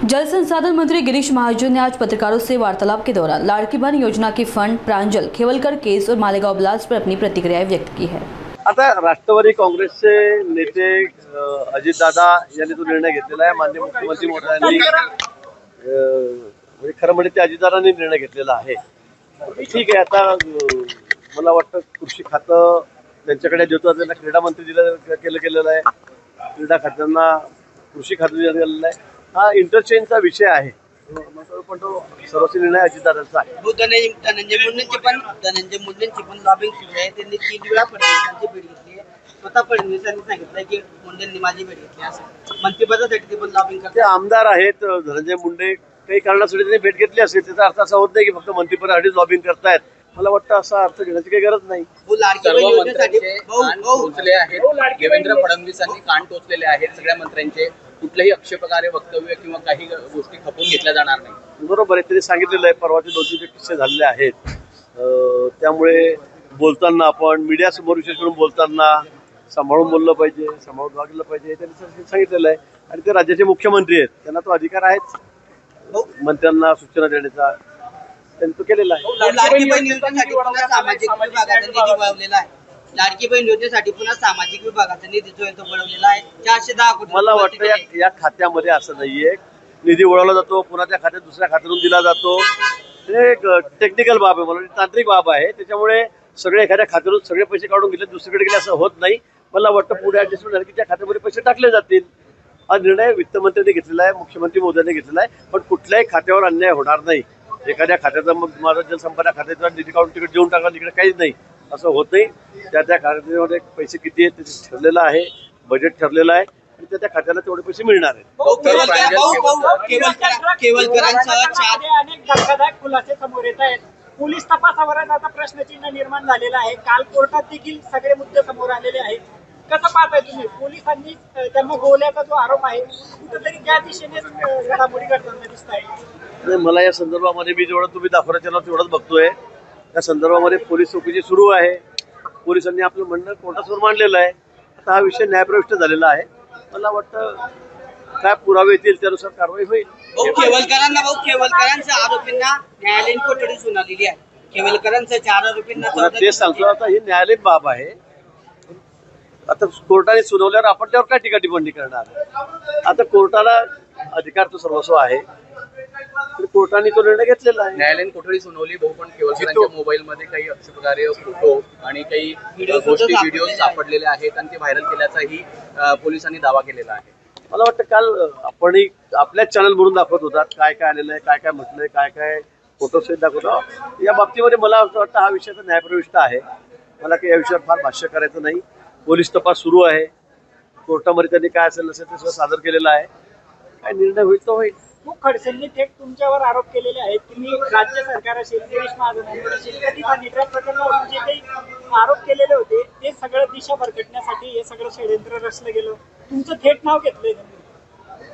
जल संसाधन मंत्री गिरीश महाजन ने आज पत्रकारों से वार्तालाप के दौरान लाड़की बहन योजना के फंड प्रांजल खेवलकर केस और मालेगांव ब्लास्ट पर अपनी प्रतिक्रिया व्यक्त की है। आता राष्ट्रवादी काँग्रेसचे नेते अजितदादा यांनी तो निर्णय घेतलेला आहे। माननीय मुख्यमंत्री महोदयांनी म्हणजे खरं म्हणजे ते अजितदादांनी निर्णय घेतलेला आहे। ठीक आहे, आता मला वाटतं कृषी खातं त्यांच्याकडे देतो, त्यांना क्रीडा मंत्री केलेलं आहे, क्रीडा खात्यांना कृषी खातं दिलेलं आहे। हा इंटरचेंजचा विषय आहे, पण तो सर्वस्वी निर्णय अजितदादांचा आहे। धनंजय मुंडेंची पण लॉबिंग सुरू आहे। त्यांनी 3 वेळा फडणवीसांची भेट घेतली आहे। स्वतः फडणवीसांनी सांगितलं की मुंडेंनी माझी भेट घेतली असं मंत्रिपदासाठी ते पण लॉबिंग करतात। ते आमदार आहेत धनंजय मुंडे, काही कारणासाठी त्यांनी भेट घेतली असेल, त्याचा अर्थ असा होत नाही की फक्त मंत्रिपदासाठी लॉबिंग करतायत। मला वाटतं असा अर्थ घेण्याची काही गरज नाही। सर्व मंत्र्यांचे कान टोचले आहेत, देवेंद्र फडणवीसांनी कान टोचलेले आहेत सगळ्या मंत्र्यांचे। कुठलेही आक्षेपकार्य वक्तव्य किंवा काही गोष्टी खपवून घेतल्या जाणार नाही। बरोबर आहे, त्यांनी सांगितलेलं आहे। परवाचे 2-3 किस्से झालेले आहेत, त्यामुळे बोलताना आपण मीडिया समोर विशेष करून बोलताना सांभाळून बोललं पाहिजे, सांभाळून वागलं पाहिजे, त्यांनी सांगितलेलं आहे। आणि ते राज्याचे मुख्यमंत्री आहेत, त्यांना तो अधिकार आहेच मंत्र्यांना सूचना देण्याचा, त्यांनी तो केलेला आहे। लाडकी बहीण योजनेसाठी पुन्हा सामाजिक विभागाचा निधी वळवलेला आहे। लाडकी बहीण योजनेसाठी पुन्हा सामाजिक विभागाचा निधी जो आहे तो वळवलेला आहे 410 कोटी। मला वाटतं या खात्यामध्ये असं नाहीये, निधी वळवला जातो पुन्हा त्या खात्यात दुसऱ्या खात्यातून दिला जातो। ते एक टेक्निकल बाब आहे, मला तांत्रिक बाब आहे। त्याच्यामुळे सगळे एखाद्या खात्यातून सगळे पैसे काढून घेतले दुसरीकडे गेले असं होत नाही। मला वाटतं पुढे ऍडजस्टमेंट झाली की त्या खात्यामध्ये पैसे टाकले जातील। हा निर्णय वित्तमंत्र्यांनी घेतलेला आहे, मुख्यमंत्री मोदयांनी घेतलेला आहे। पण कुठल्याही खात्यावर अन्याय होणार नाही। एखाद्या खात्याचा मग माझा जलसंपदा खात्याचा निधी काढून तिकडे देऊन टाका, तिकडे काहीच नाही असं होत नाही। त्या खात्यामध्ये पैसे किती आहेत ते ठरलेलं आहे, बजेट ठरलेलं आहे आणि त्या खात्याला तेवढे पैसे मिळणार आहेत। अनेक धक्कादायक खुलासे समोर येत आहेत। पोलीस तपासावर आता प्रश्नचिन्ह निर्माण झालेला आहे। काल कोर्टात देखील सगळे मुद्दे समोर आलेले आहेत। कसं पाहताय तुम्ही? पोलिसांनी त्यांना गोवल्याचा जो आरोप आहे कुठेतरी त्या दिशेने घडामोडी घडताना दिसत आहे। मला या संदर्भामध्ये मी जेवढं तुम्ही दाखवण्याच्या तेवढंच बघतोय। या संदर्भामध्ये पोलीस चौकशी सुरू आहे। पोलिसांनी आपलं म्हणणं कोर्टासमोर मांडलेलं आहे। आता हा विषय न्यायप्रविष्ट झालेला आहे। मला वाटतं काय पुरावे येतील त्यानुसार कारवाई होईल। खेवलकरांच्या आरोपींना न्यायालयीन कोठडी सुनावलेली आहे। खेवलकरांच्या 4 आरोपींना ते सांगतो, आता ही न्यायालयीन बाब आहे। आता कोर्टाने सुनावल्यावर आपण त्यावर काय टीका टिप्पणी करणार? आता कोर्टाला अधिकार तो सर्वस्व आहे, तर कोर्टाने तो निर्णय घेतलेला आहे। न्यायालयीन कोठडी सुनावली, भाऊ पण केवलकरांच्या मोबाईलमध्ये काही आक्षेपकार्य फोटो आणि काही व्हिडिओ सापडलेले आहेत आणि ते व्हायरल केल्याचाही पोलिसांनी दावा केलेला आहे। मला वाटतं काल आपण आपल्याच चॅनल म्हणून दाखवत होतात काय काय आलेलं आहे, काय काय म्हटलंय, काय काय फोटो सहित दाखवतो। या बाबतीमध्ये मला असं वाटतं हा विषय तर न्यायप्रविष्ट आहे। मला काही या विषयावर फार भाष्य करायचं नाही। पोलीस तपास सुरू आहे, कोर्टामध्ये त्यांनी काय असेल नसेल ते सगळं सादर केलेलं आहे। काय निर्णय होईल तो होईल। खूप खडसेंनी थेट तुमच्यावर आरोप केलेले आहेत की मी राज्य सरकार असेल, गिरीश महाजन असेल, कधी निद्रा प्रकरणावरून जे काही आरोप केलेले होते ते सगळं दिशा भरकटण्यासाठी हे सगळं षडयंत्र रचलं गेलं। तुमचं थेट नाव घेतलंय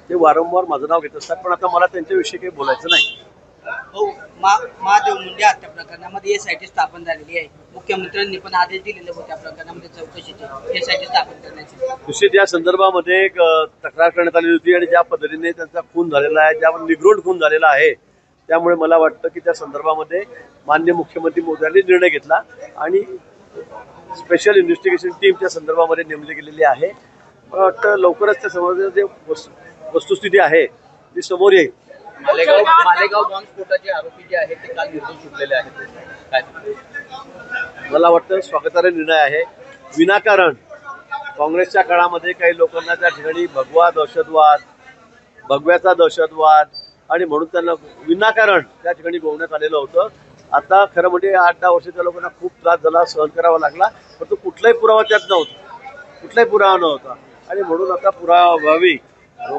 ते वारंवार माझं नाव घेत असतात, पण आता मला त्यांच्याविषयी काही बोलायचं नाही। महादेव मुंडे हत्या प्रकरणामध्ये एसआयटी स्थापन झालेली आहे। मुख्यमंत्र्यांनी पण आदेश दिलेले होते त्या प्रकरणामध्ये चौकशीचे एसआयटी स्थापन करण्याचे। निश्चित या संदर्भामध्ये एक तक्रार करण्यात आली होती आणि ज्या पद्धतीने त्यांचा खून झालेला आहे, ज्या निगृढ खून झालेला आहे, त्यामुळे मला वाटतं की त्या संदर्भामध्ये माननीय मुख्यमंत्री मोदयांनी निर्णय घेतला आणि स्पेशल इन्व्हेस्टिगेशन टीम त्या संदर्भामध्ये नेमली गेलेली आहे। मला वाटतं लवकरच त्या संदर्भात जे वस्तुस्थिती आहे ती समोर येईल। मालेगाव बॉम्ब स्फोटाचे आरोपी जे आहेत ते काल निर्दोष सुटलेले आहेत। मला वाटतं स्वागतार्ह निर्णय आहे। विनाकारण काँग्रेसच्या काळामध्ये काही लोकांना त्या ठिकाणी भगव्याचा दहशतवाद आणि म्हणून त्यांना विनाकारण त्या ठिकाणी गोवण्यात आलेलं होतं। आता खरं म्हणजे 8-10 वर्ष त्या लोकांना खूप त्रास झाला, सहन करावा लागला, पण तो कुठलाही पुरावा त्यात नव्हता, कुठलाही पुरावा नव्हता आणि म्हणून आता पुरावा व्हावी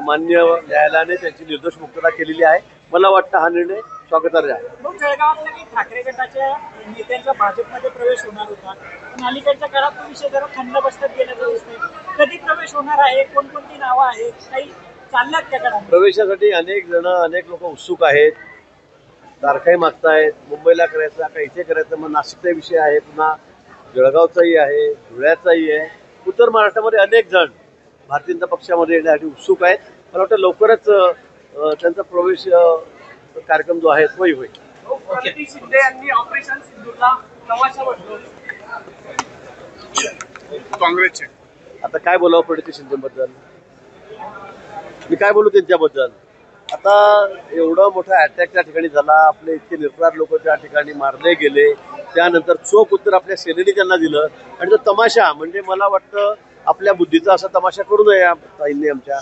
मान्य न्यायालयाने त्यांची निर्दोष मुक्तता केलेली आहे। मला वाटतं हा निर्णय स्वागतार्ह आहे। जळगावातल्या काही ठाकरे गटाच्या नेत्यांचा भाजपमध्ये प्रवेश होणार होता, पण अलीकडच्या काळात तो विषय जरा थंड बसत गेल्याचं दिसतंय। कधी प्रवेश होणार आहे? कोणकोणती नावं आहेत? काही चालल्यात त्या काळात? प्रवेशासाठी अनेक लोक उत्सुक आहेत, तारखाही मागतायत। मुंबईला करायचं का इथे करायचं, मग नाशिकचा विषय आहे, पुन्हा जळगावचाही आहे, धुळ्याचाही आहे। उत्तर महाराष्ट्रामध्ये अनेक जण भारतीय जनता पक्षामध्ये येण्यासाठी उत्सुक आहेत। मला वाटतं लवकरच त्यांचा प्रवेश कार्यक्रम जो आहे तोही होईल. प्रणिती शिंदे यांनी ऑपरेशन सिंधूरला तमाशा बसवला. काँग्रेसचे आता काय बोलावं प्रणिती शिंदेबद्दल, मी काय बोलू त्यांच्याबद्दल. आता एवढा मोठा अटॅक त्या ठिकाणी झाला, आपले इतके निर्धार लोक त्या ठिकाणी मारले गेले, त्यानंतर चोख उत्तर आपल्या सेनेने त्यांना दिलं आणि तो तमाशा म्हणजे मला वाटतं आपल्या बुद्धीचा असा तमाशा करू नये. ताईंनी आमच्या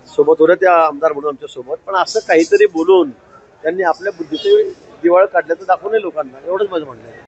सोबत होत्या त्या आमदार म्हणून आमच्या सोबत, पण असं काहीतरी बोलून त्यांनी आपल्या बुद्धीचे दिवाळ काढल्याचं दाखवू नये लोकांना, एवढंच माझं म्हणणं आहे.